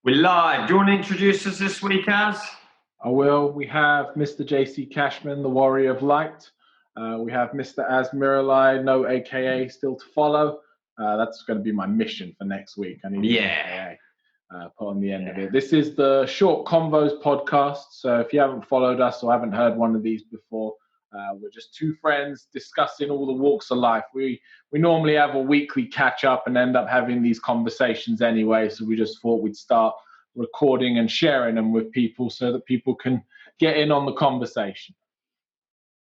We're live. Do you want to introduce us this week, Az? I will. We have Mr. JC Cashman, the Warrior of Light. We have Mr. Az Miralai, no AKA, still to follow. That's going to be my mission for next week. I need an AKA put on the end of it. This is the Short Convos podcast. So if you haven't followed us or haven't heard one of these before, we're just two friends discussing all the walks of life. We normally have a weekly catch up and end up having these conversations anyway. So we just thought we'd start recording and sharing them with people so that people can get in on the conversation.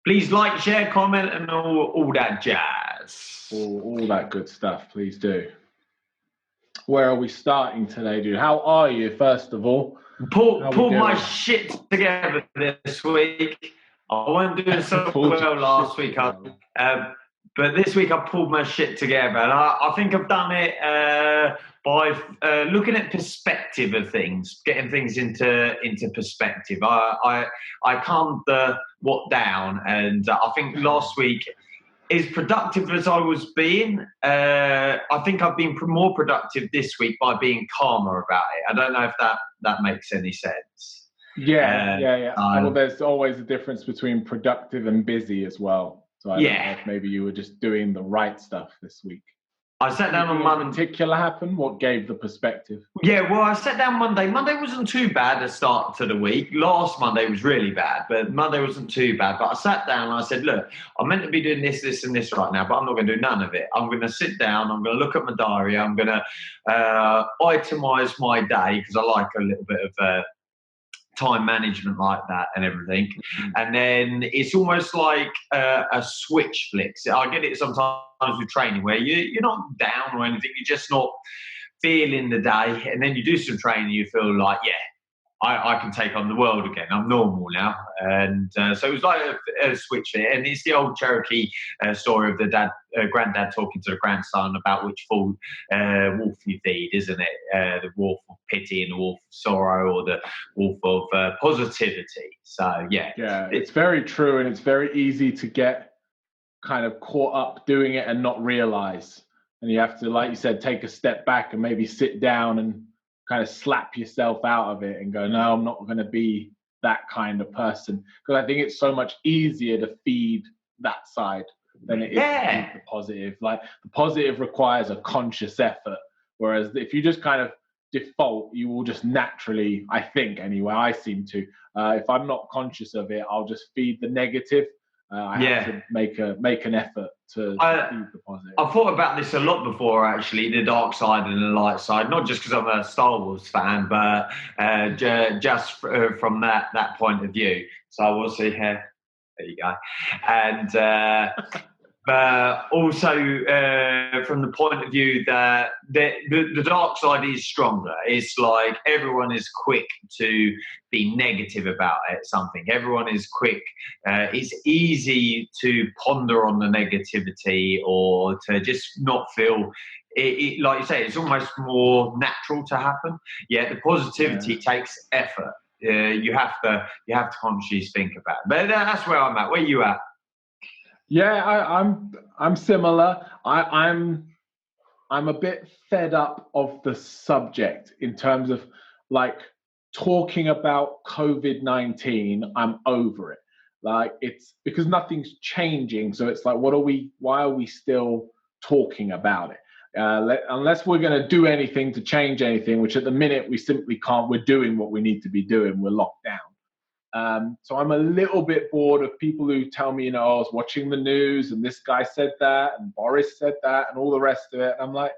Please like, share, comment, and all that jazz. All that good stuff, please do. Where are we starting today, dude? How are you, first of all? Pulled my shit together this week. I wasn't doing so well last week, but this week I pulled my shit together, and I think I've done it by looking at perspective of things, getting things into perspective. I calmed the what down, and I think last week, as productive as I was being, I think I've been more productive this week by being calmer about it. I don't know if that makes any sense. Yeah. Well, there's always a difference between productive and busy as well. So I don't know if maybe you were just doing the right stuff this week. I sat down on Monday. In particular happened? What gave the perspective? Yeah, well, I sat down Monday. Monday wasn't too bad at the start to the week. Last Monday was really bad, but Monday wasn't too bad. But I sat down and I said, look, I'm meant to be doing this, this, and this right now, but I'm not going to do none of it. I'm going to sit down. I'm going to look at my diary. I'm going to itemize my day because I like a little bit of time management like that and everything. And then it's almost like a switch flicks. I get it sometimes with training where you're not down or anything, you're just not feeling the day, and then you do some training, you feel like, I can take on the world again. I'm normal now. And so it was like a switch there. And it's the old Cherokee story of the granddad talking to the grandson about which wolf you feed, isn't it? The wolf of pity and the wolf of sorrow, or the wolf of positivity. So, yeah. Yeah, it's very true. And it's very easy to get kind of caught up doing it and not realize. And you have to, like you said, take a step back and maybe sit down and kind of slap yourself out of it and go, no, I'm not going to be that kind of person. Because I think it's so much easier to feed that side than it is to feed the positive. Like, the positive requires a conscious effort. Whereas if you just kind of default, you will just naturally, I think anyway, I seem to, if I'm not conscious of it, I'll just feed the negative. I have to make an effort to feed the positive. I've thought about this a lot before, actually, the dark side and the light side, not just because I'm a Star Wars fan, but just from that point of view. So I will see here. There you go. And but also from the point of view that the dark side is stronger. It's like everyone is quick to be negative about something. Everyone is quick. It's easy to ponder on the negativity or to just not feel it, like you say, it's almost more natural to happen. Yeah, the positivity takes effort. You have to consciously think about it. But that's where I'm at. Where are you at? Yeah, I'm similar. I'm a bit fed up of the subject in terms of like talking about COVID-19. I'm over it. Like, it's because nothing's changing. So it's like, why are we still talking about it? Unless we're going to do anything to change anything, which at the minute we simply can't. We're doing what we need to be doing. We're locked down. So I'm a little bit bored of people who tell me, I was watching the news and this guy said that and Boris said that and all the rest of it. And I'm like,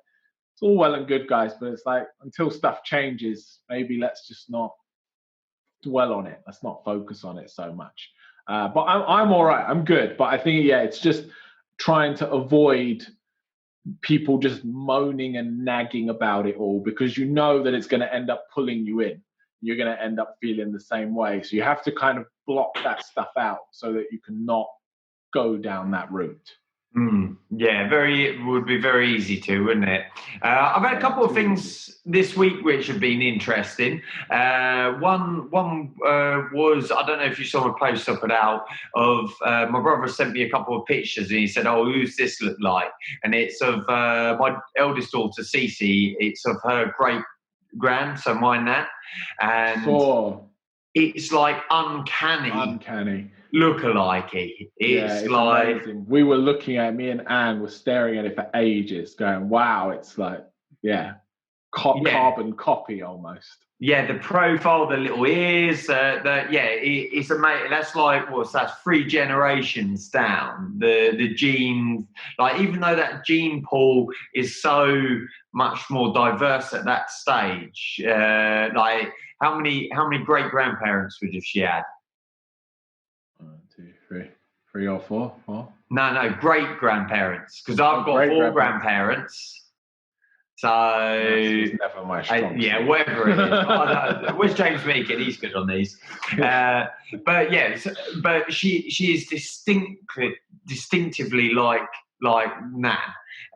it's all well and good, guys, but it's like, until stuff changes, maybe let's just not dwell on it. Let's not focus on it so much. But I'm all right. I'm good. But I think, it's just trying to avoid people just moaning and nagging about it all, because you know that it's going to end up pulling you in. You're going to end up feeling the same way. So you have to kind of block that stuff out so that you can not go down that route. Yeah, it would be very easy to, wouldn't it? I've had a couple of things this week which have been interesting. One was, I don't know if you saw a post I put out of, my brother sent me a couple of pictures and he said, who's this look like? And it's of my eldest daughter, Cece. It's of her great gran, so my nan, and it's like uncanny look-alike-y. It's like amazing. We were looking at, me and Anne were staring at it for ages, going, "Wow, it's like carbon copy almost." Yeah, the profile, the little ears, it's amazing. That's like that's 3 generations down. The gene, like even though that gene pool is so much more diverse at that stage, like how many great grandparents would have she had? 1, 2, 3, 3 or 4. No, great grandparents, because I've got 4 grandparents. So never my strong suit. Whatever it is. Where's James Meakin? He's good on these. But she is distinctively like Nan.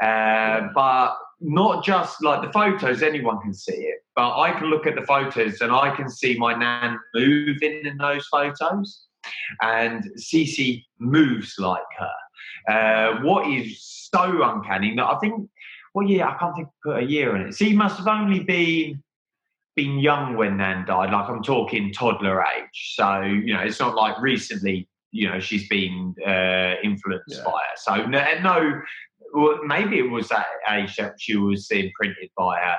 But not just like the photos, anyone can see it. But I can look at the photos and I can see my Nan moving in those photos. And Cece moves like her. What is so uncanny that I think, I can't think put a year in it. She must have only been young when Nan died. Like I'm talking toddler age. So it's not like recently. She's been influenced by her. So no, maybe it was that age that she was imprinted by her.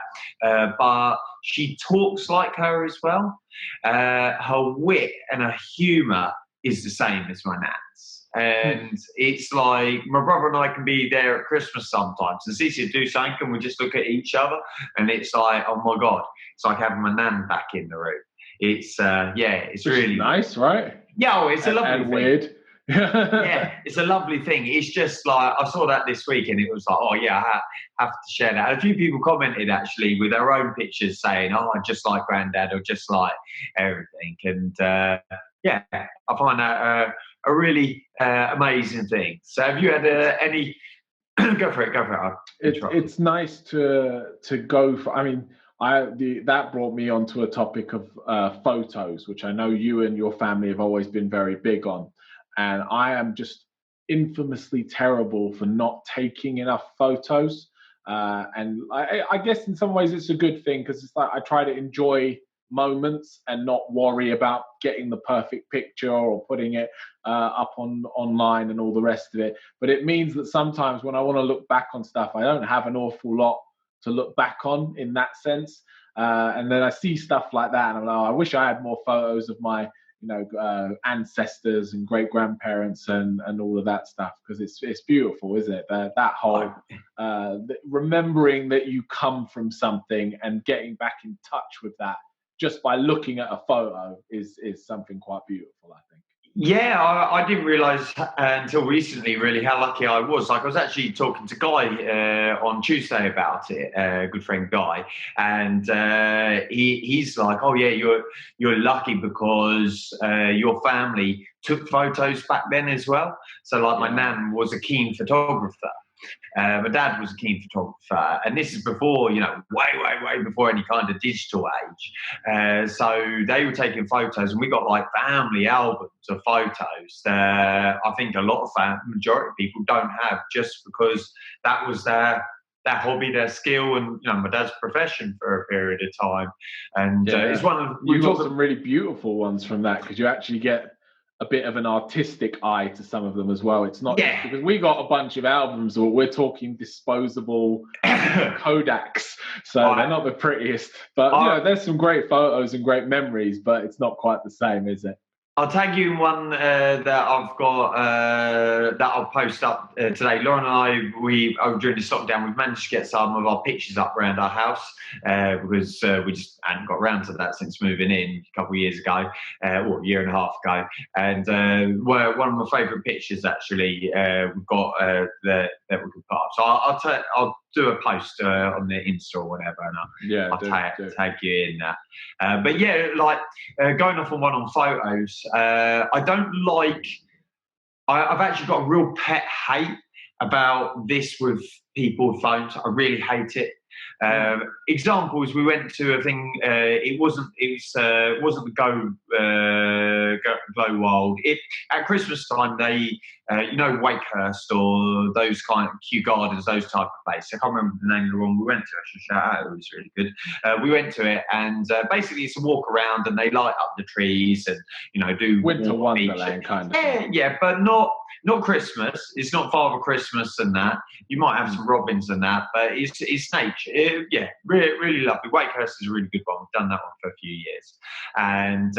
But she talks like her as well. Her wit and her humour is the same as my nan's. And it's like my brother and I can be there at Christmas sometimes, and Cece will do something, and we just look at each other, and it's like, oh my God, it's like having my nan back in the room. It's it's really nice, right? Yeah, it's a lovely and thing. Weird. Yeah, it's a lovely thing. It's just like I saw that this week, and it was like, oh yeah, I have to share that. And a few people commented actually with their own pictures saying, oh, I just like Granddad, or just like everything. And I find that a really amazing thing. So have you had any? Go for it. It's nice to go for. I mean, that brought me onto a topic of photos, which I know you and your family have always been very big on. And I am just infamously terrible for not taking enough photos. And I guess in some ways it's a good thing, because it's like I try to enjoy moments and not worry about getting the perfect picture or putting it up online and all the rest of it. But it means that sometimes when I want to look back on stuff, I don't have an awful lot to look back on in that sense. And then I see stuff like that, and I'm like, I wish I had more photos of my ancestors and great grandparents and all of that stuff, because it's beautiful, isn't it? That whole remembering that you come from something and getting back in touch with that just by looking at a photo is something quite beautiful, I think. Yeah, I didn't realise until recently really how lucky I was. Like I was actually talking to Guy on Tuesday about it, good friend Guy, and he's like, "Oh yeah, you're lucky because your family took photos back then as well." So like my nan was a keen photographer. My dad was a keen photographer, and this is before, way before any kind of digital age. So they were taking photos, and we got like family albums of photos. I think a lot of majority of people don't have, just because that was their hobby, their skill, and my dad's profession for a period of time. And it's one of you got some really beautiful ones from that, because you actually get a bit of an artistic eye to some of them as well. It's not because we got a bunch of albums, or we're talking disposable Kodaks, so they're not the prettiest. But there's some great photos and great memories, but it's not quite the same, is it? I'll tag you in one that I've got that I'll post up today. Lauren and I, during this lockdown, we've managed to get some of our pictures up around our house because we just hadn't got around to that since moving in a couple of years ago, or a year and a half ago. And one of my favourite pictures, actually, we've got that we could put up. So I'll do a post on the Insta or whatever, and I'll tag you in that. But yeah, like going off on one on photos, I don't like. I've actually got a real pet hate about this with people with phones. I really hate it. Examples: we went to a thing. It wasn't the Go Wild. At Christmas time, they you know, Wakehurst or those kind of Kew Gardens, those type of places. I can't remember the name of the one we went to. I should shout out. It was really good. We went to it, and basically it's a walk around, and they light up the trees, and you know, do Winter Wonderland kind of thing. Yeah, but not Christmas. It's not Father Christmas and that. You might have some robins and that, but it's nature. Yeah, really, really lovely. Wakehurst is a really good one. We've done that one for a few years, and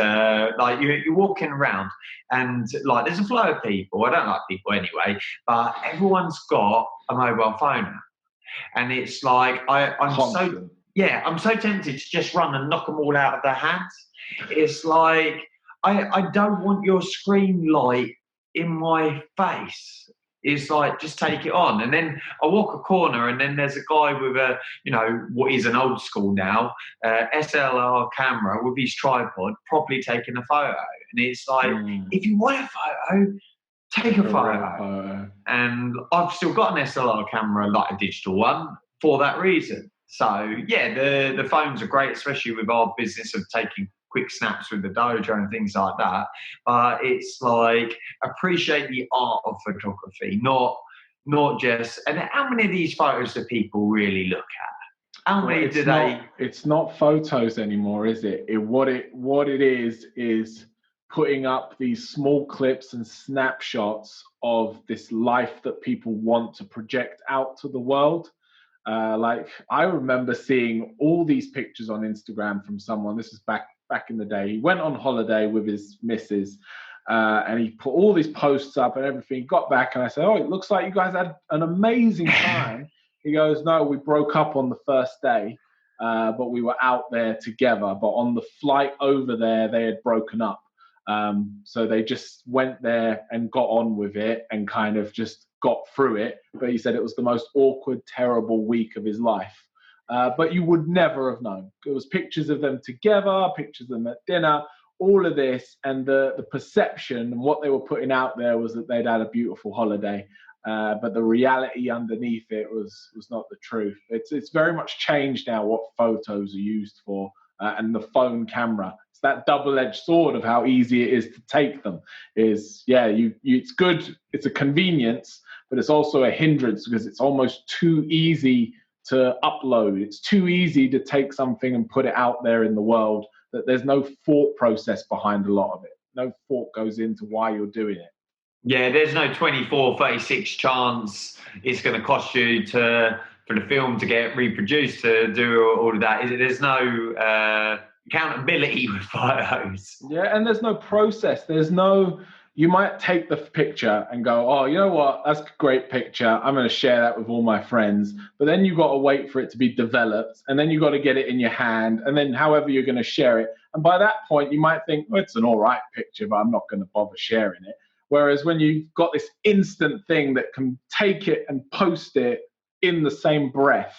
like you're walking around, and like there's a flow of people. I don't like people anyway, but everyone's got a mobile phone app, and it's like I'm so tempted to just run and knock them all out of their hands. It's like I don't want your screen light in my face. It's like, just take it on. And then I walk a corner, and then there's a guy with a, you know, what is an old school now, SLR camera with his tripod, properly taking a photo. And it's like, if you want a photo, take a photo. And I've still got an SLR camera, like a digital one, for that reason. So yeah, the phones are great, especially with our business of taking quick snaps with the dojo and things like that. But it's like, appreciate the art of photography, not just. And how many of these photos do people really look at? How many do they? It's not photos anymore, is it? What it is putting up these small clips and snapshots of this life that people want to project out to the world. Like, I remember seeing all these pictures on Instagram from someone. This is back in the day. He went on holiday with his missus, and he put all these posts up and everything. He got back, and I said, "Oh, it looks like you guys had an amazing time." He goes, "No, we broke up on the first day, but we were out there together. But on the flight over there, they had broken up. So they just went there and got on with it and kind of just got through it." But he said it was the most awkward, terrible week of his life. But you would never have known. It was pictures of them together, pictures of them at dinner, all of this, and the perception and what they were putting out there was that they'd had a beautiful holiday. But the reality underneath it was not the truth. It's very much changed now what photos are used for, and the phone camera. It's that double-edged sword of how easy it is to take them. It's good. It's a convenience, but it's also a hindrance because it's almost too easy to upload. It's too easy to take something and put it out there in the world, that there's no thought process behind a lot of it. No thought goes into why you're doing it. Yeah, there's no 24/36 chance it's going to cost you for the film to get reproduced, to do all of that. There's no accountability with photos. Yeah, and there's no process. You might take the picture and go, "Oh, you know what? That's a great picture. I'm going to share that with all my friends." But then you got to wait for it to be developed, and then you got to get it in your hand, and then however you're going to share it. And by that point, you might think, "Well, it's an all right picture, but I'm not going to bother sharing it." Whereas when you've got this instant thing that can take it and post it in the same breath,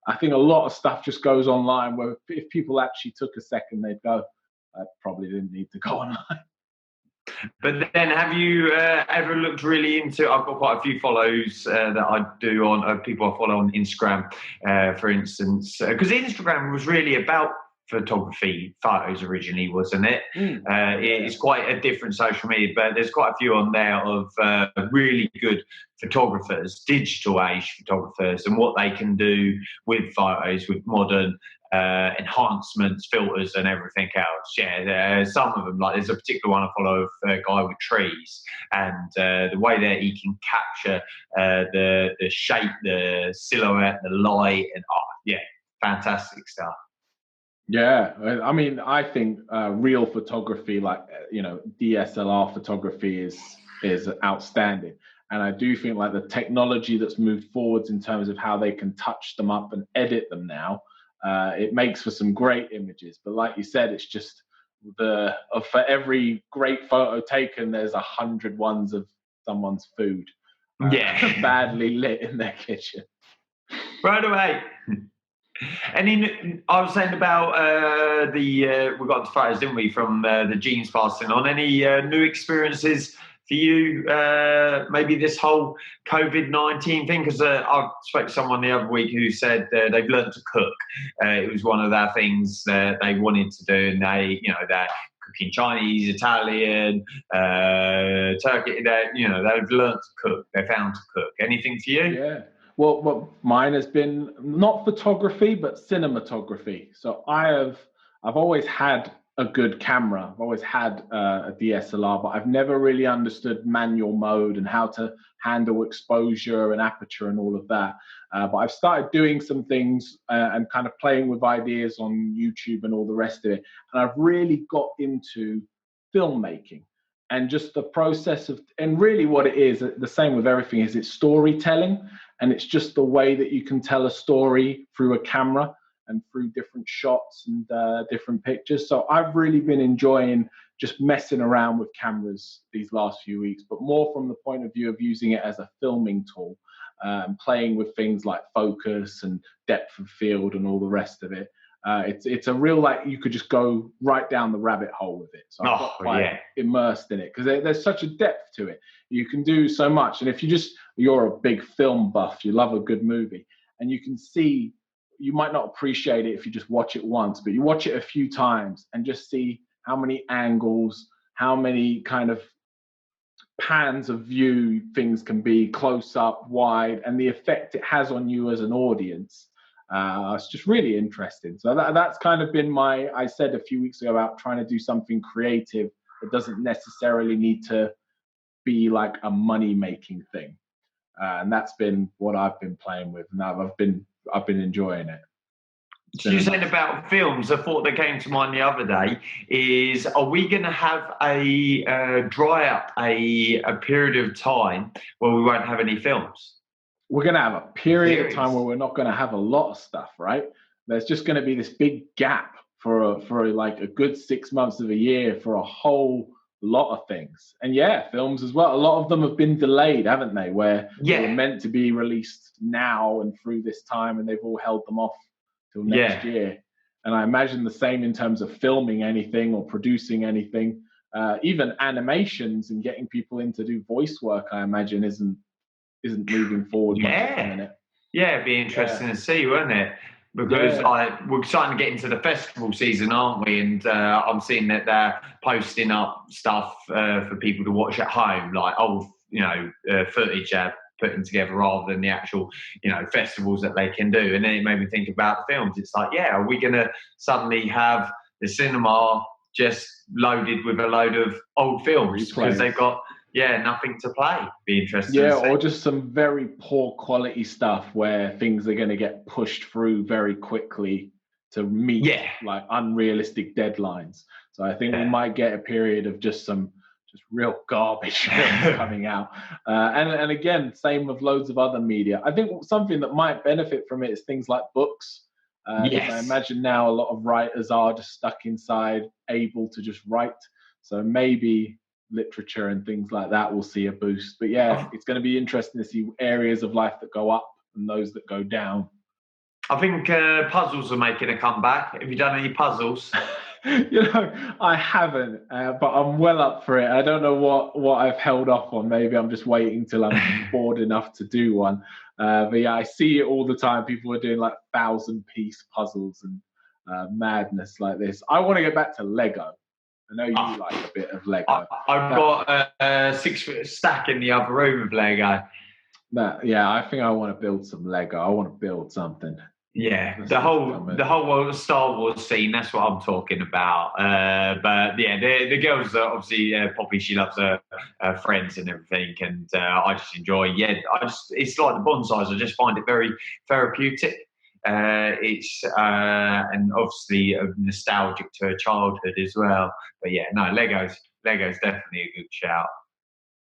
I think a lot of stuff just goes online, where if people actually took a second, they'd go, "I probably didn't need to go online." But then, have you ever looked really into? I've got quite a few follows that I do on people I follow on Instagram, for instance, because Instagram was really about photography, photos originally, wasn't it? It's quite a different social media, but there's quite a few on there of really good photographers, digital age photographers, and what they can do with photos, with modern enhancements, filters, and everything else. Yeah, some of them, like there's a particular one I follow of a guy with trees, and the way that he can capture the shape, the silhouette, the light, and fantastic stuff. Yeah, I mean, I think real photography, like DSLR photography, is outstanding, and I do think like the technology that's moved forwards in terms of how they can touch them up and edit them now, it makes for some great images. But like you said, it's just for every great photo taken, there's 100 ones of someoe's food, badly lit in their kitchen. Right away. And I was saying about we got the photos, didn't we, from the jeans passing on. Any new experiences for you, maybe this whole COVID-19 thing? Because I spoke to someone the other week who said they've learned to cook. It was one of their things that they wanted to do, and they cooking Chinese, Italian, Turkey. They've learned to cook. They found to cook. Anything for you? Yeah. Well, mine has been not photography, but cinematography. So I've always had a good camera. I've always had a DSLR, but I've never really understood manual mode and how to handle exposure and aperture and all of that. But I've started doing some things and kind of playing with ideas on YouTube and all the rest of it. And I've really got into filmmaking and just the process of, and really what it is, the same with everything, is it's storytelling. And it's just the way that you can tell a story through a camera and through different shots and different pictures. So I've really been enjoying just messing around with cameras these last few weeks, but more from the point of view of using it as a filming tool, playing with things like focus and depth of field and all the rest of it. It's a real, like, you could just go right down the rabbit hole with it. So I got quite immersed in it because there's such a depth to it. You can do so much. And if you're a big film buff, you love a good movie, and you can see, you might not appreciate it if you just watch it once, but you watch it a few times and just see how many angles, how many kind of pans of view things can be, close up, wide, and the effect it has on you as an audience. It's just really interesting. So that's kind of been I said a few weeks ago about trying to do something creative that doesn't necessarily need to be like a money-making thing. And that's been what I've been playing with. And I've been enjoying it. You said about films, a thought that came to mind the other day is, are we going to have a dry up, a period of time where we won't have any films? We're going to have a period of time where we're not going to have a lot of stuff, right? There's just going to be this big gap for like a good 6 months of a year for a whole lot of things. And films as well. A lot of them have been delayed, haven't they? Where they were meant to be released now and through this time, and they've all held them off till next year. And I imagine the same in terms of filming anything or producing anything. Even animations and getting people in to do voice work, I imagine isn't moving forward much at the minute. Yeah, it'd be interesting to see, wouldn't it? Because we're starting to get into the festival season, aren't we? And I'm seeing that they're posting up stuff for people to watch at home, like old, footage they're putting together rather than the actual, festivals that they can do. And then it made me think about the films. It's like, are we going to suddenly have the cinema just loaded with a load of old films because they've got nothing to play? Be interesting. Or just some very poor quality stuff where things are going to get pushed through very quickly to meet like unrealistic deadlines. So I think we might get a period of just real garbage coming out. And again, same with loads of other media. I think something that might benefit from it is things like books. I imagine now a lot of writers are just stuck inside, able to just write. So maybe literature and things like that will see a boost. But it's going to be interesting to see areas of life that go up and those that go down. I think puzzles are making a comeback. Have you done any puzzles? I haven't, but I'm well up for it. I don't know what I've held off on. Maybe I'm just waiting till I'm bored enough to do one. But I see it all the time. People are doing like 1,000-piece puzzles and madness like this. I want to get back to Lego. I know you like a bit of Lego. I've got a 6-foot stack in the other room of Lego. I think I want to build some Lego. I want to build something. Yeah, the whole world of Star Wars scene, that's what I'm talking about. But the girls, obviously, Poppy, she loves her friends and everything, and I just enjoy. It's like the bonsais. I just find it very therapeutic. It's and obviously nostalgic to her childhood as well. But Lego's definitely a good shout.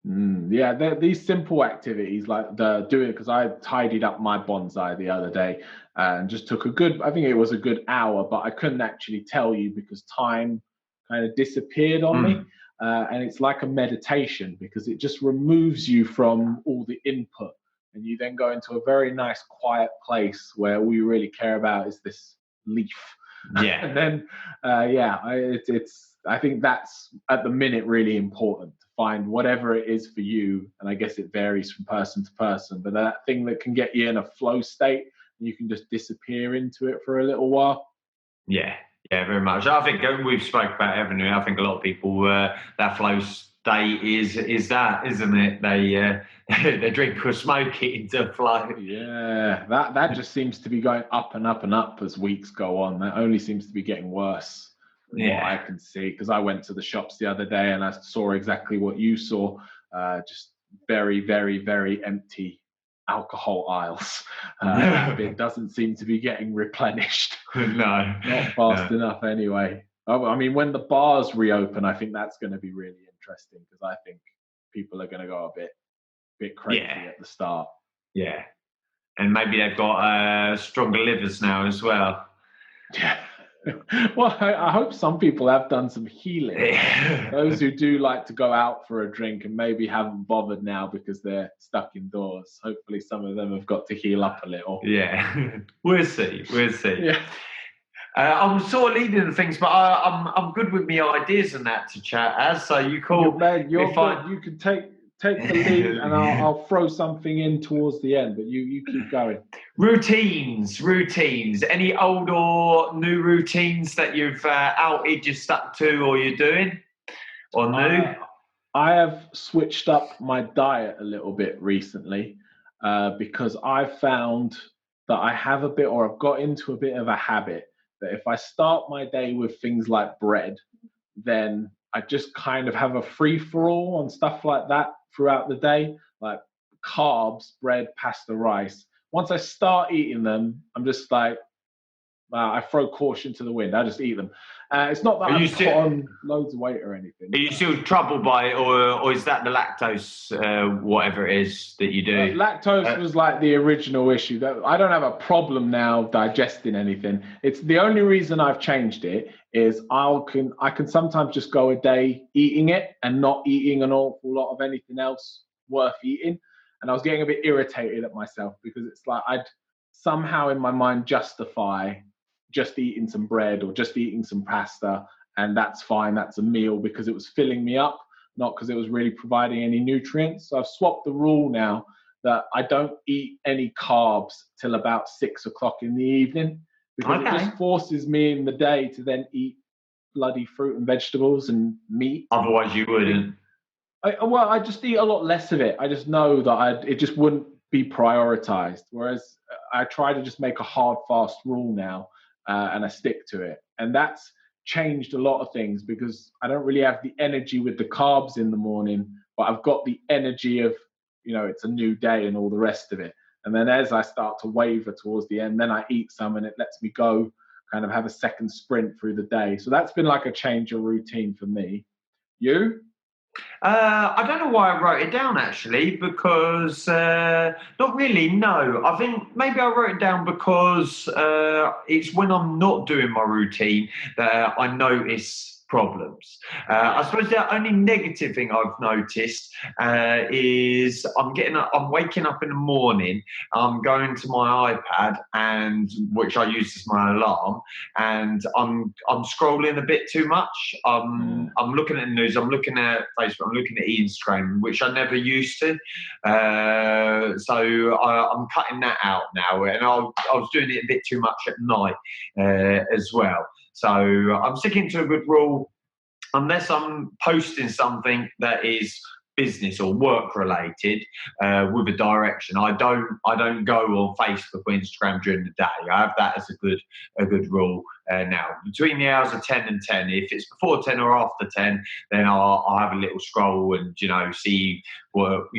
These simple activities like doing it, because I tidied up my bonsai the other day and just took I think it was a good hour, but I couldn't actually tell you because time kind of disappeared on me. And it's like a meditation because it just removes you from all the input, and you then go into a very nice quiet place where all you really care about is this leaf. And then I think that's at the minute really important, to find whatever it is for you. And I guess it varies from person to person, but that thing that can get you in a flow state and you can just disappear into it for a little while. Yeah, very much. I think we've spoke about it, haven't we? I think a lot of people that flow state is that, isn't it? They they drink or smoke it into flow. Yeah, that just seems to be going up and up and up as weeks go on. That only seems to be getting worse from what I Yeah, can see. Because I went to the shops the other day and I saw exactly what you saw. Just very, very, very empty alcohol aisles. That bit doesn't seem to be getting replenished. no, Not fast no. enough anyway. I mean, when the bars reopen, I think that's going to be really interesting because I think people are going to go a bit crazy Yeah, at the start. yeah, and maybe they've got stronger livers now as well. Yeah. Well, I hope some people have done some healing. Those who do like to go out for a drink and maybe haven't bothered now because they're stuck indoors. Hopefully, some of them have got to heal up a little. Yeah, we'll see. We'll see. Yeah. I'm sort of leading things, but I'm good with my ideas and that to chat as. So you You're, call man, you're if good. You can take the lead, and I'll throw something in towards the end. But you keep going. routines. Any old or new routines that you've outed, you stuck to, or you're doing, or new? I have switched up my diet a little bit recently because I found that I have a bit, or I've got into a bit of a habit that if I start my day with things like bread, then I just kind of have a free for all on stuff like that throughout the day, like carbs, bread, pasta, rice. Once I start eating them, I'm just like, I throw caution to the wind. I just eat them. It's not that Are you I'm put still on loads of weight or anything. are you still troubled by it, or is that the lactose, whatever it is that you do? Lactose was like the original issue. That I don't have a problem now digesting anything. It's the only reason I've changed it is I can sometimes just go a day eating it and not eating an awful lot of anything else worth eating. And I was getting a bit irritated at myself because it's like I'd somehow in my mind justify just eating some bread or just eating some pasta, and that's fine. That's a meal because it was filling me up, not because it was really providing any nutrients. So I've swapped the rule now that I don't eat any carbs till about 6 o'clock in the evening because it Okay. just forces me in the day to then eat bloody fruit and vegetables and meat. Otherwise, you wouldn't. I just eat a lot less of it. I just know that it just wouldn't be prioritized. Whereas I try to just make a hard, fast rule now, and I stick to it. And that's changed a lot of things because I don't really have the energy with the carbs in the morning, but I've got the energy of, it's a new day and all the rest of it. And then as I start to waver towards the end, then I eat some and it lets me go kind of have a second sprint through the day. So that's been like a change of routine for me. You? I don't know why I wrote it down actually, because not really. No, I think maybe I wrote it down because it's when I'm not doing my routine that I notice problems. I suppose the only negative thing I've noticed is I'm waking up in the morning, I'm going to my iPad and which I use as my alarm, and I'm scrolling a bit too much. I'm looking at the news, I'm looking at Facebook, I'm looking at Instagram, which I never used to. So I'm cutting that out now, and I was doing it a bit too much at night as well. So I'm sticking to a good rule. Unless I'm posting something that is business or work related with a direction, I don't go on Facebook or Instagram during the day. I have that as a good rule now. Between the hours of 10 and 10, if it's before 10 or after 10, then I'll have a little scroll and see what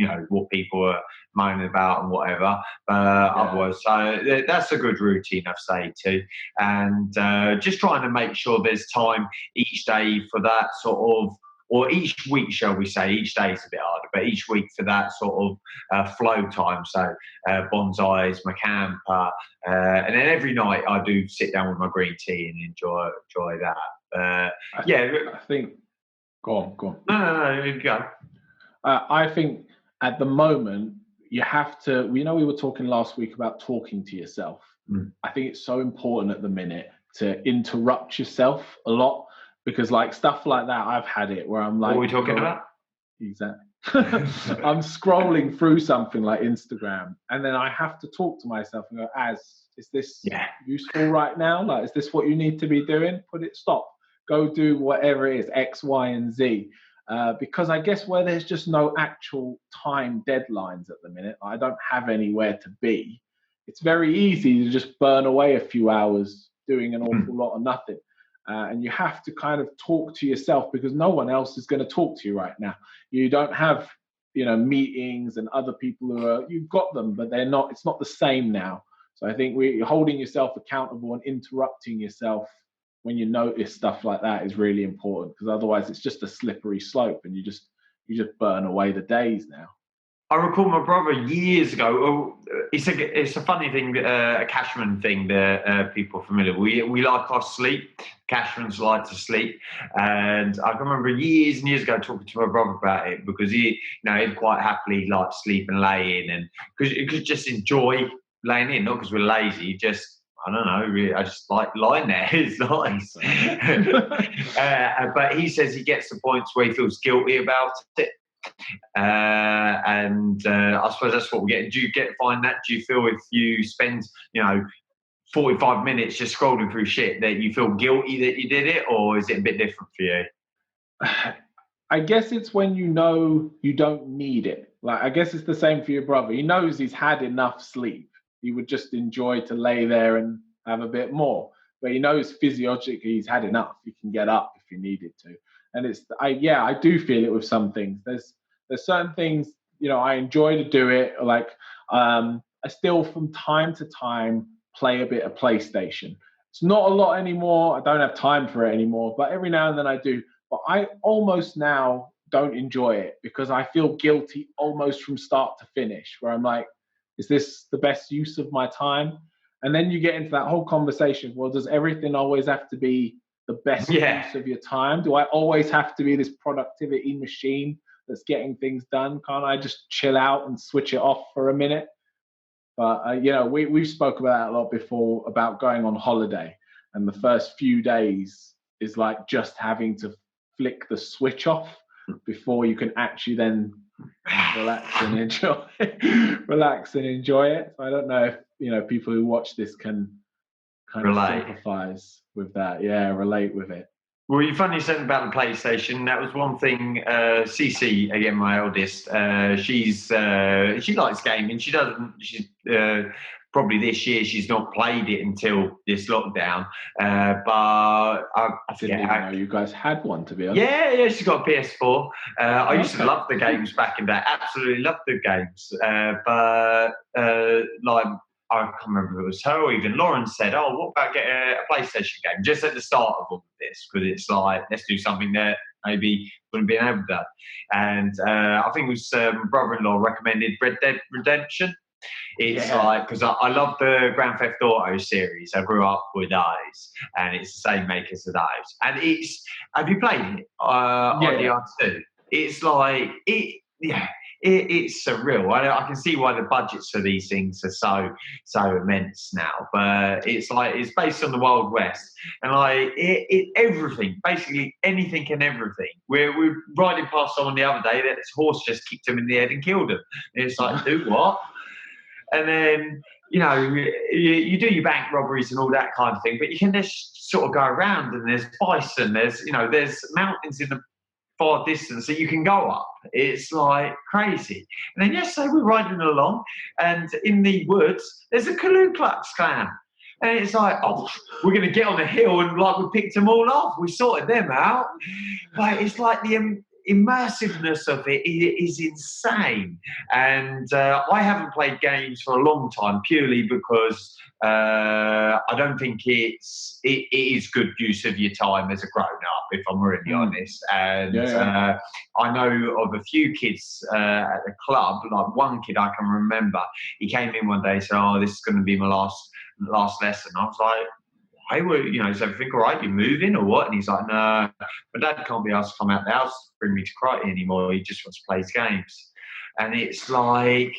people are moaning about and whatever. Otherwise, so that's a good routine I've stayed to, and just trying to make sure there's time each day for that sort of, or each week, shall we say. Each day is a bit harder, but each week for that sort of flow time. So bonsais, my camper, and then every night I do sit down with my green tea and enjoy that. I think. Go on. No, you go. I think at the moment you have to. We were talking last week about talking to yourself. I think it's so important at the minute to interrupt yourself a lot because, like stuff like that, I've had it where I'm like, what are we talking about? Exactly. I'm scrolling through something like Instagram, and then I have to talk to myself and go, is this Yeah. useful right now? Like, is this what you need to be doing? Stop. Go do whatever it is, X, Y, and Z. Because I guess where there's just no actual time deadlines at the minute, I don't have anywhere to be. It's very easy to just burn away a few hours doing an awful lot of nothing. And you have to kind of talk to yourself because no one else is going to talk to you right now. You don't have, meetings and other people you've got them, but it's not the same now. So I think you're holding yourself accountable and interrupting yourself when you notice stuff like that is really important, because otherwise it's just a slippery slope and you just burn away the days now. I recall my brother years ago. It's a funny thing, a Cashman thing that people are familiar with. We like our sleep. Cashmans like to sleep, and I can remember years and years ago talking to my brother about it because he'd quite happily like sleep and lay in, and because he could just enjoy laying in, not because we're lazy, just. I don't know. I just like lying there. It's nice. But he says he gets to points where he feels guilty about it. And I suppose that's what we get. Do you find that? Do you feel if you spend, 45 minutes just scrolling through shit that you feel guilty that you did it, or is it a bit different for you? I guess it's when you know you don't need it. Like, I guess it's the same for your brother. He knows he's had enough sleep. He would just enjoy to lay there and have a bit more. But he knows physiologically he's had enough. He can get up if he needed to. And I do feel it with some things. There's certain things, I enjoy to do it. Like, I still from time to time play a bit of PlayStation. It's not a lot anymore. I don't have time for it anymore. But every now and then I do. But I almost now don't enjoy it because I feel guilty almost from start to finish, where I'm like, is this the best use of my time? And then you get into that whole conversation. Well, does everything always have to be the best use of your time? Do I always have to be this productivity machine that's getting things done? Can't I just chill out and switch it off for a minute? But, we've spoke about that a lot before about going on holiday. And the first few days is like just having to flick the switch off before you can actually then relax and enjoy it. So I don't know if people who watch this can kind of sympathize with that. Yeah, relate with it. Well, you funny said about the PlayStation. That was one thing. Cece, again, my eldest, she likes gaming. She doesn't. She's probably this year she's not played it until this lockdown. But I didn't even know you guys had one, to be honest. Yeah, she's got a PS4. I used to love the games back in the day. Absolutely loved the games. I can't remember if it was her or even Lauren said, "Oh, what about getting a PlayStation game?" Just at the start of all of this, because it's like, let's do something that maybe wouldn't be able to. And I think it was brother-in-law recommended Red Dead Redemption. It's like, because I love the Grand Theft Auto series. I grew up with those, and it's the same makers of those. And have you played it? ID2. It's like it's surreal. I can see why the budgets for these things are so immense now. But it's like, it's based on the Wild West, and everything, basically anything and everything. We're riding past someone the other day that this horse just kicked him in the head and killed him. And it's like, do what? And then, you do your bank robberies and all that kind of thing, but you can just sort of go around, and there's bison, there's mountains in the far distance that you can go up. It's like crazy. And then yesterday we're riding along, and in the woods, there's a Ku Klux Klan. And it's like, oh, we're going to get on the hill, and like we picked them all off. We sorted them out. But it's like the immersiveness of it is insane. And I haven't played games for a long time, purely because I don't think it is good use of your time as a grown-up, if I'm really honest. And I know of a few kids at the club, like one kid I can remember, he came in one day and said, "Oh, this is going to be my last lesson." I was like, "Hey, is everything all right? You moving or what?" And he's like, "No, my dad can't be asked to come out the house to bring me to karate anymore. He just wants to play his games." And it's like,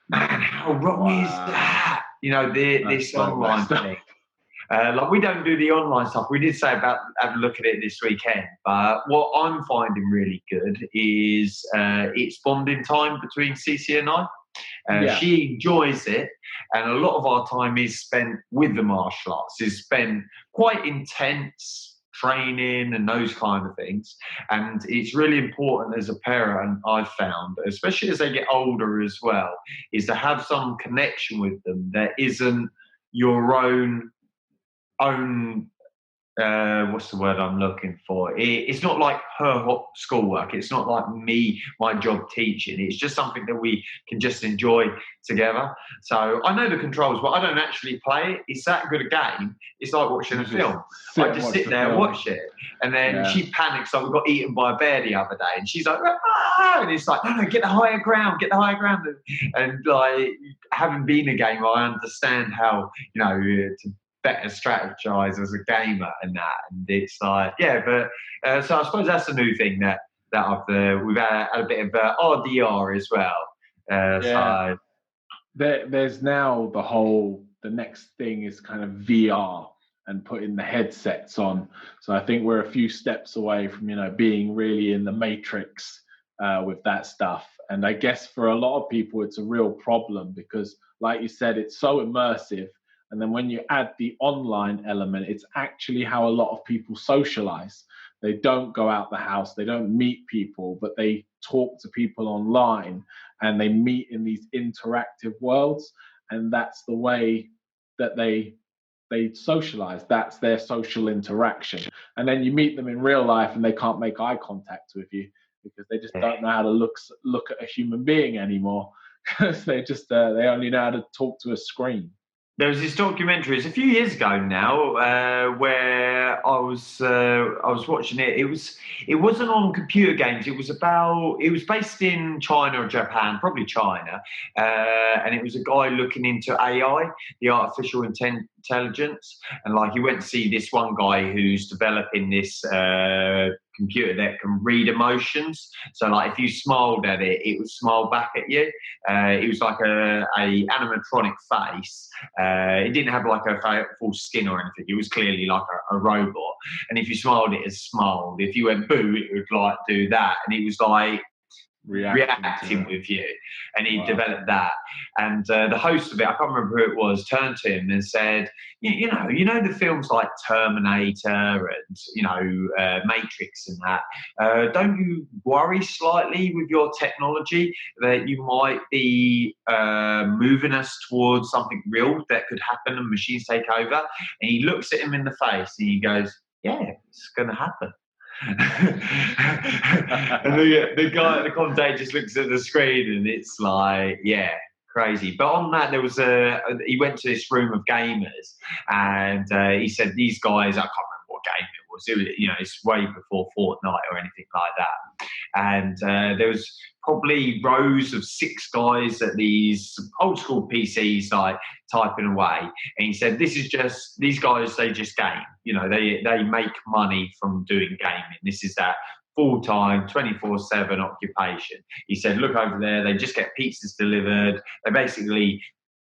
man, how wrong is that? This online thing. Like we don't do the online stuff. We did say about having a look at it this weekend, but what I'm finding really good is it's bonding time between Cece and I. Yeah. She enjoys it, and a lot of our time is spent with the martial arts. Is spent quite intense training and those kind of things. And it's really important as a parent, I've found, especially as they get older as well, is to have some connection with them that isn't your own what's the word I'm looking for? It's not like her schoolwork. It's not like me, my job teaching. It's just something that we can just enjoy together. So I know the controls, but I don't actually play it. It's that good a game. It's like watching a film. I just sit there and watch it. And then she panics like we got eaten by a bear the other day. And she's like, ah! And it's like, no, get the higher ground, get the higher ground. And like, having been a gamer, I understand how, to better strategize as a gamer and that, and it's like but so I suppose that's a new thing that we've had a bit of RDR as well. So there's now the next thing is kind of VR and putting the headsets on. So I think we're a few steps away from being really in the matrix with that stuff. And I guess for a lot of people it's a real problem because, like you said, it's so immersive. And then when you add the online element, it's actually how a lot of people socialize. They don't go out the house, they don't meet people, but they talk to people online and they meet in these interactive worlds. And that's the way that they socialize. That's their social interaction. And then you meet them in real life and they can't make eye contact with you because they just don't know how to look at a human being anymore because they only know how to talk to a screen. There was this documentary, it's a few years ago now, where I was watching it. It wasn't on computer games. It was based in China or Japan, probably China, and it was a guy looking into AI, the artificial intelligence, and like he went to see this one guy who's developing this computer that can read emotions. So like if you smiled at it, it would smile back at you. It was like a animatronic face. It didn't have like a full skin or anything. It was clearly like a robot. And if you smiled, it smiled. If you went boo, it would like do that. And it was like reacting with you, and he developed that. And the host of it, I can't remember who it was, turned to him and said, you know the films like Terminator and Matrix and that, don't you worry slightly with your technology that you might be moving us towards something real that could happen and machines take over? And he looks at him in the face and he goes, yeah, it's going to happen. And the guy at the commentator just looks at the screen and it's like, yeah, crazy. But on that, there was he went to this room of gamers and he said these guys, I can't remember what game it was, it's way before Fortnite or anything like that. And there was probably rows of 6 guys at these old school PCs like typing away. And he said, these guys, they just game. They make money from doing gaming. This is that full-time, 24/7 occupation. He said, look over there, they just get pizzas delivered. They basically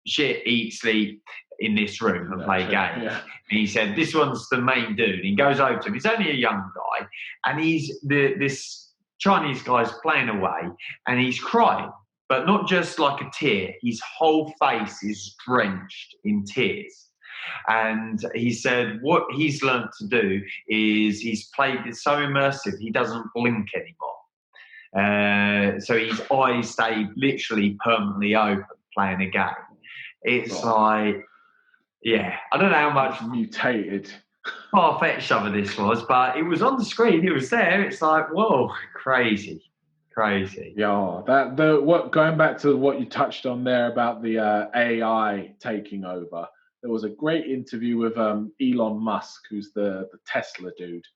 shit, eat, sleep in this room and play games. Yeah. And he said, this one's the main dude. He goes over to him. He's only a young guy. And he's this Chinese guy's playing away and he's crying, but not just like a tear. His whole face is drenched in tears. And he said what he's learned to do is he's played it so immersive, he doesn't blink anymore. So his eyes stay literally permanently open playing a game. It's like, yeah, I don't know how much mutated far-fetched some of this was, but it was on the screen, it was there. It's like, whoa, crazy. Yeah, going back to what you touched on there about the AI taking over. There was a great interview with Elon Musk, who's the Tesla dude.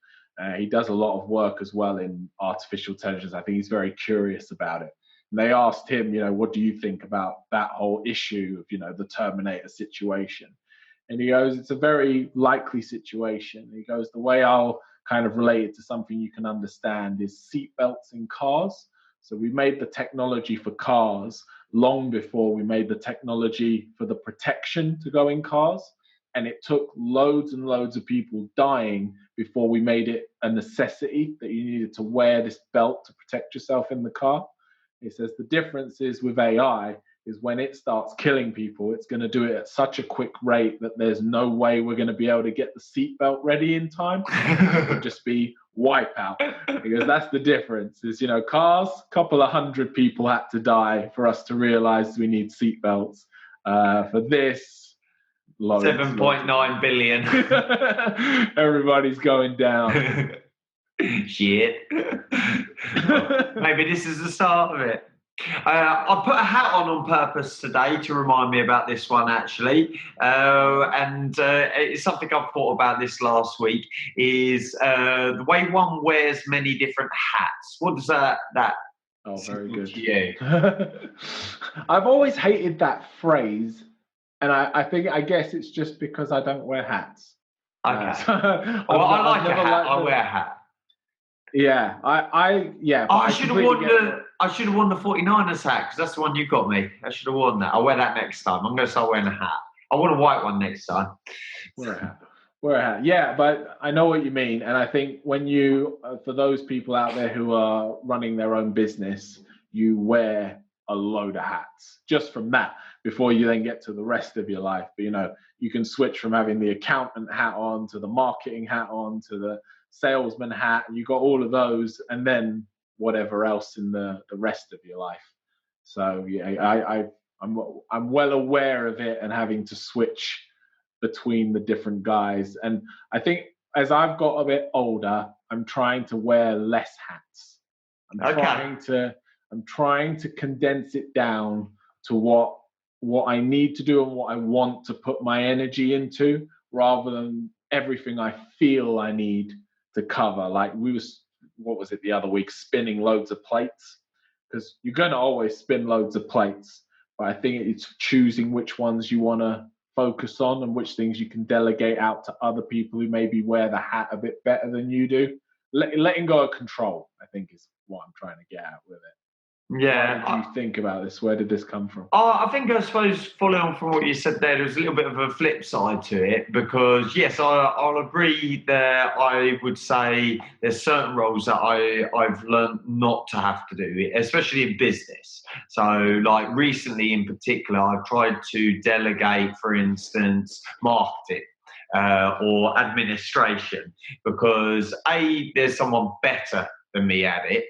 He does a lot of work as well in artificial intelligence. I think he's very curious about it. And they asked him, what do you think about that whole issue of, the Terminator situation? And he goes, it's a very likely situation. He goes, the way I'll kind of relate it to something you can understand is seatbelts in cars. So we made the technology for cars long before we made the technology for the protection to go in cars. and it took loads and loads of people dying before we made it a necessity that you needed to wear this belt to protect yourself in the car. He says the difference is with AI is when it starts killing people, it's going to do it at such a quick rate that there's no way we're going to be able to get the seatbelt ready in time. It would just be wipeout. Because that's the difference is, cars, a couple of hundred people had to die for us to realize we need seatbelts. For this, 7.9 billion. Everybody's going down. Shit. Well, maybe this is the start of it. I put a hat on purpose today to remind me about this one, actually. And it's something I've thought about this last week, is the way one wears many different hats. What does that Oh, very good. to you? I've always hated that phrase. And I guess it's just because I don't wear hats. Okay. Well, I like a hat. I wear a hat. Yeah, I should have worn the 49ers hat because that's the one you got me. I should have worn that. I'll wear that next time. I'm going to start wearing a hat. I want a white one next time. Wear a hat. Yeah, but I know what you mean. And I think when you, for those people out there who are running their own business, you wear a load of hats just from that before you then get to the rest of your life. But, you can switch from having the accountant hat on to the marketing hat on to the salesman hat, and you got all of those, and then whatever else in the rest of your life. So yeah, I'm well aware of it and having to switch between the different guys. And I think as I've got a bit older, I'm trying to wear less hats. I'm trying to condense it down to what I need to do and what I want to put my energy into, rather than everything I feel I need to cover. Like what was it the other week, spinning loads of plates, because you're going to always spin loads of plates, but I think it's choosing which ones you want to focus on and which things you can delegate out to other people who maybe wear the hat a bit better than you do. Letting go of control, I think, is what I'm trying to get at with it. Yeah. What did you think about this? Where did this come from? I suppose following on from what you said there was a little bit of a flip side to it, because yes, I'll agree that I would say there's certain roles that I've learned not to have to do, especially in business. So like recently in particular, I've tried to delegate, for instance, marketing. Or administration, because there's someone better than me at it,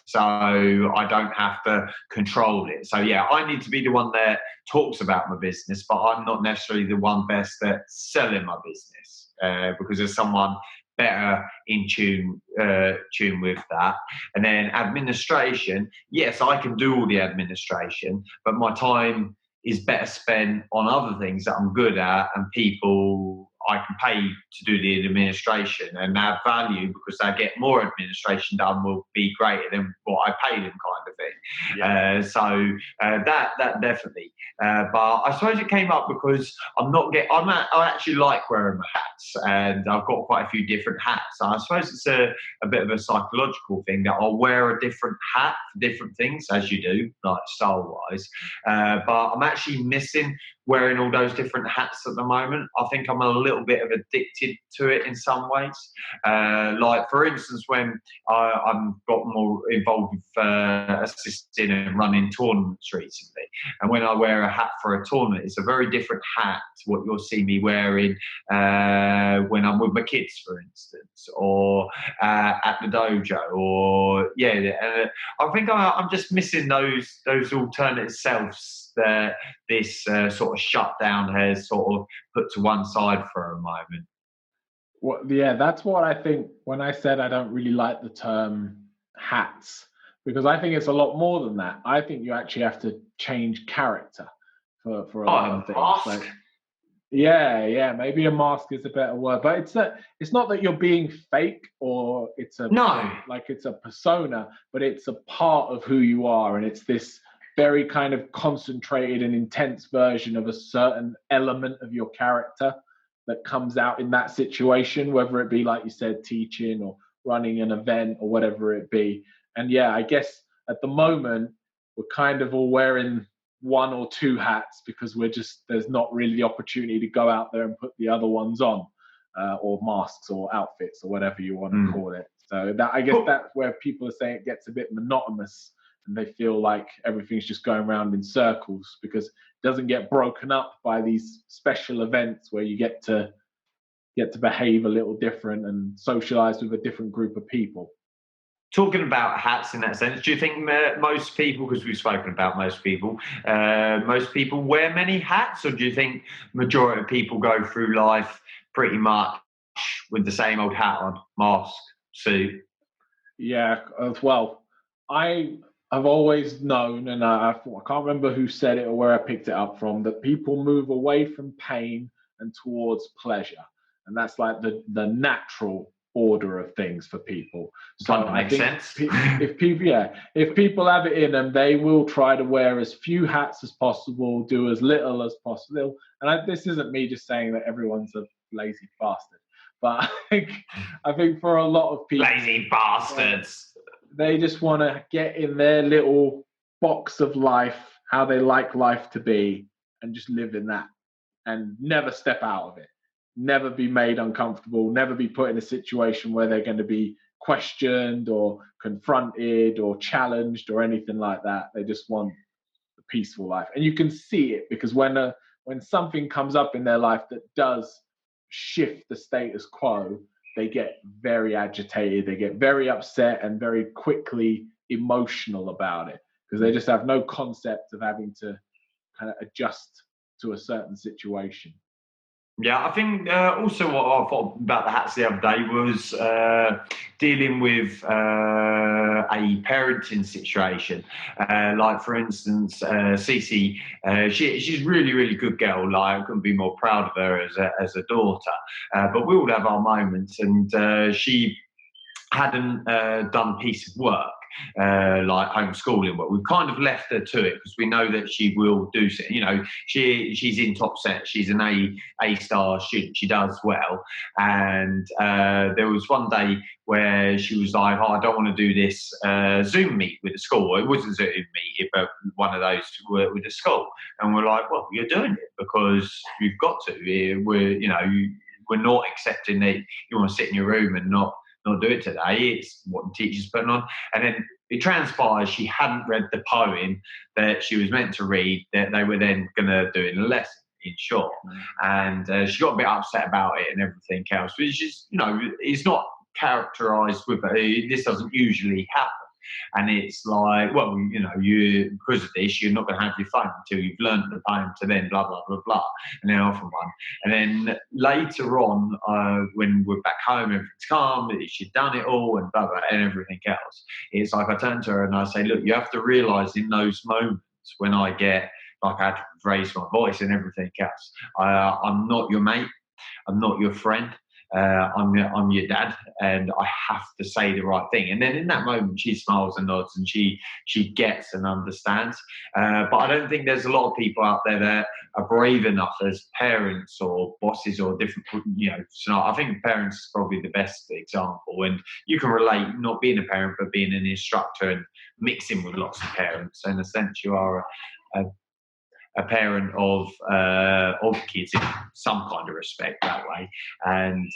so I don't have to control it. So yeah, I need to be the one that talks about my business, but I'm not necessarily the one best at selling my business, because there's someone better in tune with that. And then administration, yes, I can do all the administration, but my time is better spent on other things that I'm good at, and people I can pay to do the administration and add value, because they get more administration done will be greater than what I pay them, kind of thing. Yeah. So that definitely. But I suppose it came up because I actually like wearing my hats, and I've got quite a few different hats. So I suppose it's a bit of a psychological thing that I'll wear a different hat for different things, as you do, like style-wise. But I'm actually missing wearing all those different hats at the moment. I think I'm a little bit of addicted to it in some ways. Like for instance, when I'm got more involved with assisting and running tournaments recently, and when I wear a hat for a tournament, it's a very different hat to what you'll see me wearing when I'm with my kids, for instance, or at the dojo, or I think I'm just missing those alternate selves that this sort of shutdown has sort of put to one side for a moment. Well, yeah, that's what I think when I said I don't really like the term hats, because I think it's a lot more than that. I think you actually have to change character for a lot of things. Mask? Like, yeah, maybe a mask is a better word, but it's not that you're being fake, or it's a persona, but it's a part of who you are, and it's this very kind of concentrated and intense version of a certain element of your character that comes out in that situation, whether it be, like you said, teaching or running an event or whatever it be. And yeah, I guess at the moment we're kind of all wearing one or two hats because there's not really the opportunity to go out there and put the other ones on, or masks or outfits or whatever you want to call it. So that, I guess that's where people are saying it gets a bit monotonous and they feel like everything's just going around in circles because it doesn't get broken up by these special events where you get to behave a little different and socialize with a different group of people. Talking about hats in that sense, do you think most people, because we've spoken about most people wear many hats, or do you think majority of people go through life pretty much with the same old hat on, mask, suit? Yeah, well, I have always known, and I can't remember who said it or where I picked it up from, that people move away from pain and towards pleasure, and that's like the natural order of things for people. So I think sense. if people have it in them, they will try to wear as few hats as possible, do as little as possible. And this isn't me just saying that everyone's a lazy bastard, but I think for a lot of people, lazy bastards, they just want to get in their little box of life, how they like life to be, and just live in that and never step out of it. Never be made uncomfortable, never be put in a situation where they're going to be questioned or confronted or challenged or anything like that. They just want a peaceful life. And you can see it because when something comes up in their life that does shift the status quo, they get very agitated, they get very upset and very quickly emotional about it because they just have no concept of having to kind of adjust to a certain situation. Yeah, I think also what I thought about the hats the other day was dealing with a parenting situation. Like, for instance, Cece, she's really, really good girl. Like, I couldn't be more proud of her as a daughter. But we all have our moments, and she hadn't done a piece of work. Like homeschooling, but we've kind of left her to it because we know that she will do so. You know, she's in top set. She's an A star. She does well. And there was one day where she was like, "Oh, I don't want to do this Zoom meet with the school." It wasn't Zoom meet, but one of those with the school. And we're like, "Well, you're doing it because you've got to. We're not accepting that you want to sit in your room and not do it today. It's what the teacher's putting on." And then it transpires she hadn't read the poem that she was meant to read that they were then going to do in a lesson, in short. And she got a bit upset about it and everything else, which is, it's not characterised with her. This doesn't usually happen. And it's like, well, because of this, you're not going to have your phone until you've learned the poem to then blah, blah, blah, blah. And then off and one. And then later on, when we're back home, everything's calm, she'd done it all and blah, blah, and everything else. It's like I turn to her and I say, look, you have to realise in those moments when I get, like I had to raise my voice and everything else, I'm not your mate, I'm not your friend. I'm your dad, and I have to say the right thing. And then in that moment, she smiles and nods, and she gets and understands. But I don't think there's a lot of people out there that are brave enough as parents or bosses or different, So I think parents is probably the best example, and you can relate not being a parent but being an instructor and mixing with lots of parents. In a sense, you are a parent of kids in some kind of respect that way. And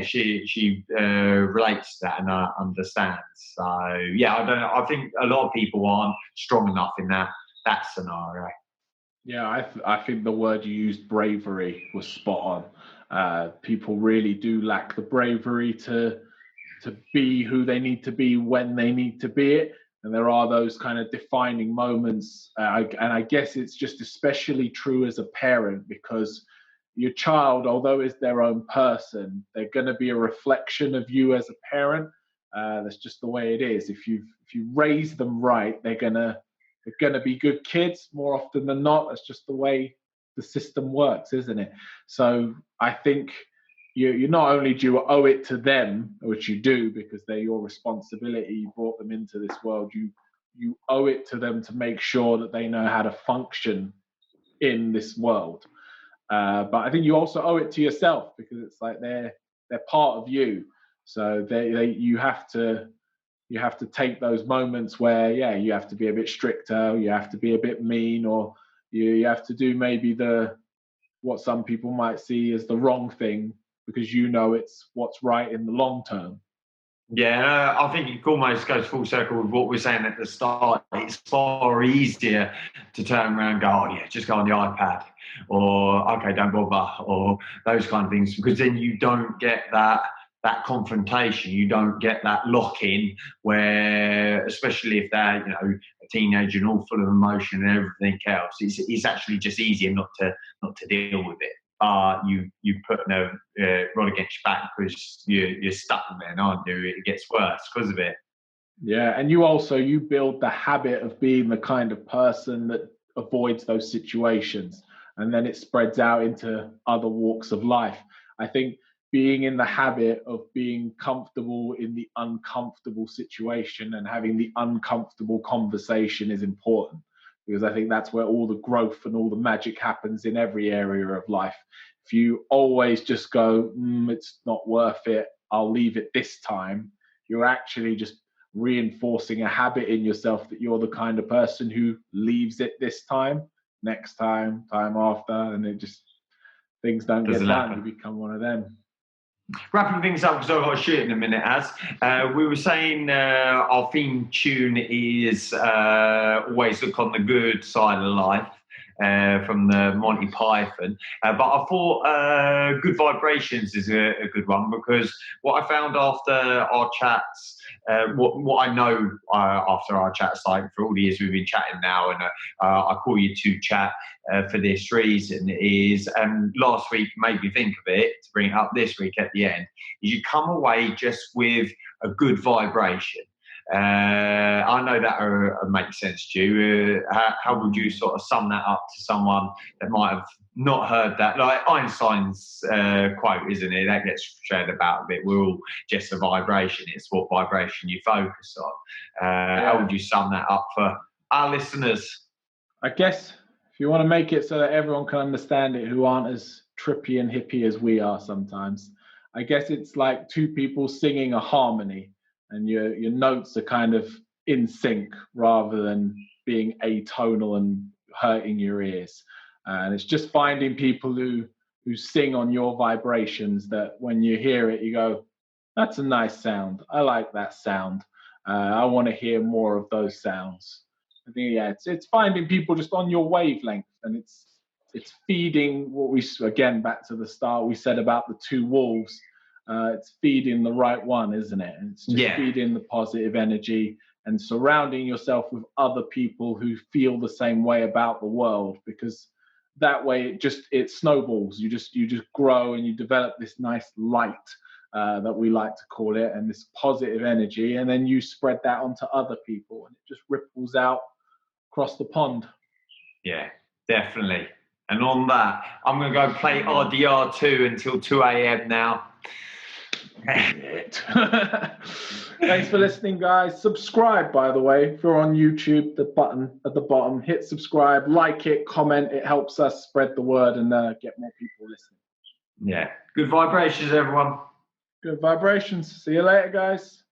she relates to that and understands. So yeah, I think a lot of people aren't strong enough in that scenario. Yeah, I think the word you used, bravery, was spot on. People really do lack the bravery to be who they need to be when they need to be it. And there are those kind of defining moments. And I guess it's just especially true as a parent because your child, although is their own person, they're going to be a reflection of you as a parent. That's just the way it is. If you raise them right, they're gonna be good kids more often than not. That's just the way the system works, isn't it? So I think you not only do you owe it to them, which you do because they're your responsibility, you brought them into this world, you owe it to them to make sure that they know how to function in this world. But I think you also owe it to yourself because it's like they're part of you. So you have to you have to take those moments where, yeah, you have to be a bit stricter, you have to be a bit mean, or you have to do maybe what some people might see as the wrong thing because you know it's what's right in the long term. Yeah, I think it almost goes full circle with what we are saying at the start. It's far easier to turn around and go, oh yeah, just go on the iPad, or okay, don't bother, or those kind of things, because then you don't get that confrontation, you don't get that lock-in where, especially if they're a teenager and all full of emotion and everything else, it's actually just easier not to deal with it. You put a rod against your back because you're stuck there, aren't you? It gets worse because of it. Yeah, and you build the habit of being the kind of person that avoids those situations, and then it spreads out into other walks of life. I think being in the habit of being comfortable in the uncomfortable situation and having the uncomfortable conversation is important, because I think that's where all the growth and all the magic happens in every area of life. If you always just go, it's not worth it, I'll leave it this time, you're actually just reinforcing a habit in yourself that you're the kind of person who leaves it this time, next time, time after, and it just, things don't get done. You become one of them. Wrapping things up because I've got to shoot in a minute, we were saying our theme tune is always look on the good side of life, from the Monty Python. But I thought Good Vibrations is a good one, because what I found after our chats, what I know after our chats, like for all the years we've been chatting now, and I call you to chat for this reason, is last week made me think of it, to bring it up this week at the end, is you come away just with a good vibration. I know that makes sense to you. How would you sort of sum that up to someone that might have not heard that? Like Einstein's quote, isn't it? That gets shared about a bit. We're all just a vibration. It's what vibration you focus on. How would you sum that up for our listeners? I guess if you want to make it so that everyone can understand it who aren't as trippy and hippie as we are sometimes, I guess it's like two people singing a harmony, and your notes are kind of in sync rather than being atonal and hurting your ears. And it's just finding people who sing on your vibrations, that when you hear it, you go, that's a nice sound. I like that sound. I want to hear more of those sounds. I think, yeah, it's finding people just on your wavelength, and it's feeding what we, again, back to the start, we said about the two wolves. It's feeding the right one, isn't it? And it's just feeding the positive energy and surrounding yourself with other people who feel the same way about the world, because that way it snowballs. You just grow and you develop this nice light, that we like to call it, and this positive energy, and then you spread that onto other people, and it just ripples out across the pond. Yeah, definitely. And on that, I'm going to go play RDR2 until 2 a.m. now. Thanks for listening, guys. Subscribe, by the way, if you're on YouTube, the button at the bottom, hit subscribe, like it, comment. It helps us spread the word and get more people listening. Yeah. Good vibrations, everyone. Good vibrations. See you later, guys.